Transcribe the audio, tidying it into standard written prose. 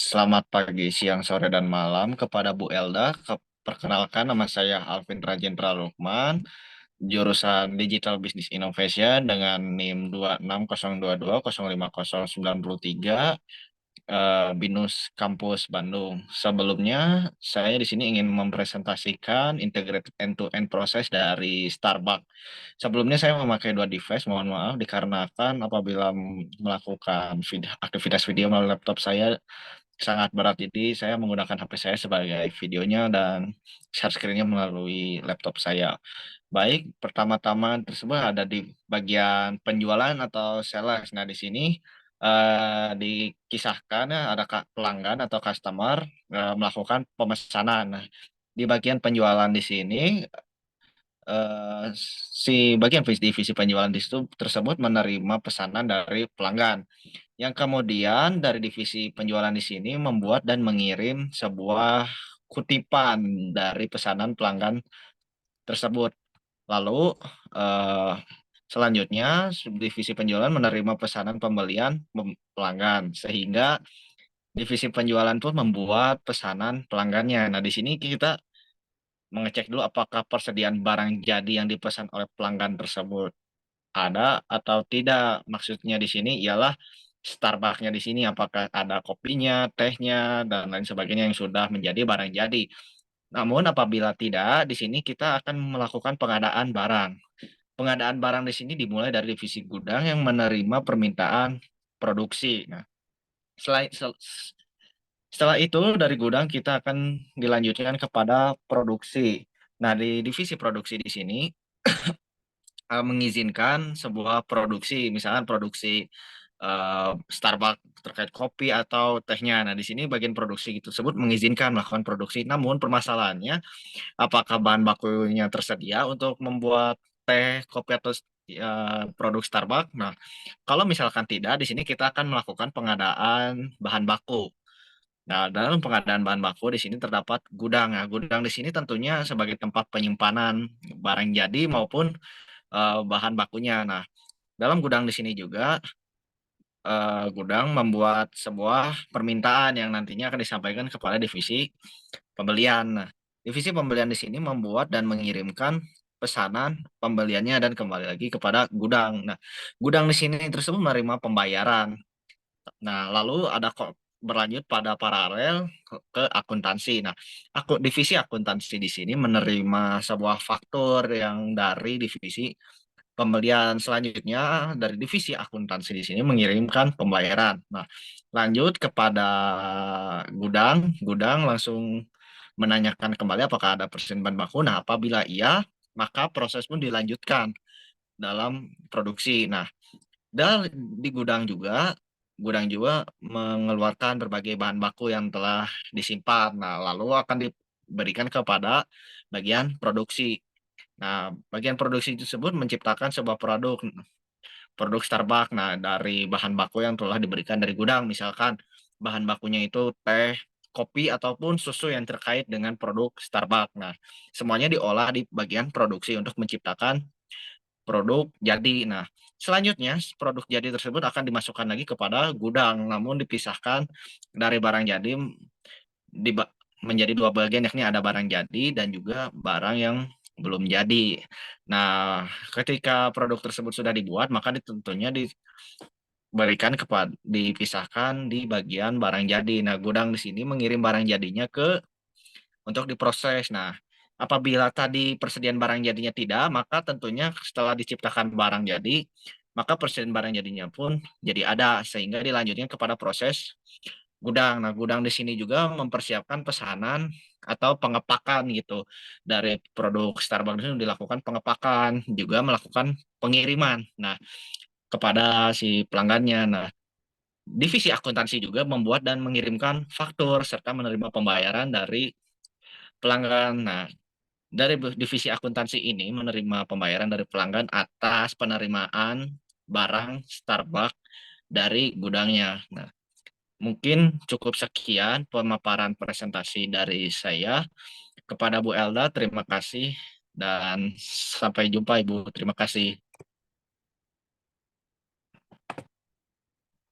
Selamat pagi, siang, sore, dan malam kepada Bu Elda. Perkenalkan, nama saya Alvin Rajendra Lukman, jurusan Digital Business Innovation dengan NIM 2602205093, BINUS Kampus Bandung. Sebelumnya, saya di sini ingin mempresentasikan integrated end-to-end proses dari Starbucks. Sebelumnya saya memakai dua device, mohon maaf, dikarenakan apabila melakukan aktivitas video melalui laptop saya sangat berat, jadi saya menggunakan HP saya sebagai videonya dan share screen-nya melalui laptop saya. Baik, pertama-tama tersebut ada di bagian penjualan atau sales. Nah, di sini dikisahkan ya, ada pelanggan atau customer melakukan pemesanan. Nah, di bagian penjualan di sini si bagian divisi penjualan di situ tersebut menerima pesanan dari pelanggan yang kemudian dari divisi penjualan di sini membuat dan mengirim sebuah kutipan dari pesanan pelanggan tersebut. Lalu eh, selanjutnya divisi penjualan menerima pesanan pembelian pelanggan sehingga divisi penjualan pun membuat pesanan pelanggannya. Nah, di sini kita mengecek dulu apakah persediaan barang jadi yang dipesan oleh pelanggan tersebut ada atau tidak. Maksudnya di sini ialah Starbucks-nya di sini apakah ada kopinya, tehnya, dan lain sebagainya yang sudah menjadi barang jadi. Namun apabila tidak, di sini kita akan melakukan pengadaan barang. Pengadaan barang di sini dimulai dari divisi gudang yang menerima permintaan produksi. Nah, selain setelah itu dari gudang kita akan dilanjutkan kepada produksi. Nah, di divisi produksi di sini mengizinkan sebuah produksi, misalkan produksi Starbucks terkait kopi atau tehnya. Nah, di sini bagian produksi tersebut mengizinkan melakukan produksi. Namun permasalahannya, apakah bahan bakunya tersedia untuk membuat teh, kopi atau produk Starbucks? Nah, kalau misalkan tidak, di sini kita akan melakukan pengadaan bahan baku. Nah, dalam pengadaan bahan baku di sini terdapat gudang. Nah, gudang di sini tentunya sebagai tempat penyimpanan barang jadi maupun bahan bakunya. Nah, dalam gudang di sini juga gudang membuat sebuah permintaan yang nantinya akan disampaikan kepada divisi pembelian. Nah, divisi pembelian di sini membuat dan mengirimkan pesanan pembeliannya dan kembali lagi kepada gudang. Nah, gudang di sini tersebut menerima pembayaran. Nah, lalu ada kok berlanjut pada paralel ke akuntansi. Nah, divisi akuntansi di sini menerima sebuah faktur yang dari divisi pembelian. Selanjutnya dari divisi akuntansi di sini mengirimkan pembayaran. Nah, lanjut kepada gudang, gudang langsung menanyakan kembali apakah ada persen bahan baku. Nah, apabila iya, maka proses pun dilanjutkan dalam produksi. Nah, dan di gudang juga mengeluarkan berbagai bahan baku yang telah disimpan. Nah, lalu akan diberikan kepada bagian produksi. Nah, bagian produksi tersebut menciptakan sebuah produk Starbucks. Nah, dari bahan baku yang telah diberikan dari gudang, misalkan bahan bakunya itu teh, kopi ataupun susu yang terkait dengan produk Starbucks. Nah, semuanya diolah di bagian produksi untuk menciptakan produk jadi. Nah, selanjutnya produk jadi tersebut akan dimasukkan lagi kepada gudang, namun dipisahkan dari barang jadi di, menjadi dua bagian, yakni ada barang jadi dan juga barang yang belum jadi. Nah, ketika produk tersebut sudah dibuat, maka tentunya diberikan kepada dipisahkan di bagian barang jadi. Nah, gudang di sini mengirim barang jadinya ke untuk diproses. Nah, apabila tadi persediaan barang jadinya tidak, maka tentunya setelah diciptakan barang jadi, maka persediaan barang jadinya pun jadi ada sehingga dilanjutkan kepada proses gudang. Nah, gudang di sini juga mempersiapkan pesanan atau pengepakan gitu dari produk Starbucks itu dilakukan pengepakan, juga melakukan pengiriman. Nah, kepada si pelanggannya. Nah, divisi akuntansi juga membuat dan mengirimkan faktur serta menerima pembayaran dari pelanggan. Nah, dari divisi akuntansi ini menerima pembayaran dari pelanggan atas penerimaan barang Starbucks dari gudangnya. Nah, mungkin cukup sekian pemaparan presentasi dari saya. Kepada Bu Elda, terima kasih dan sampai jumpa Ibu. Terima kasih.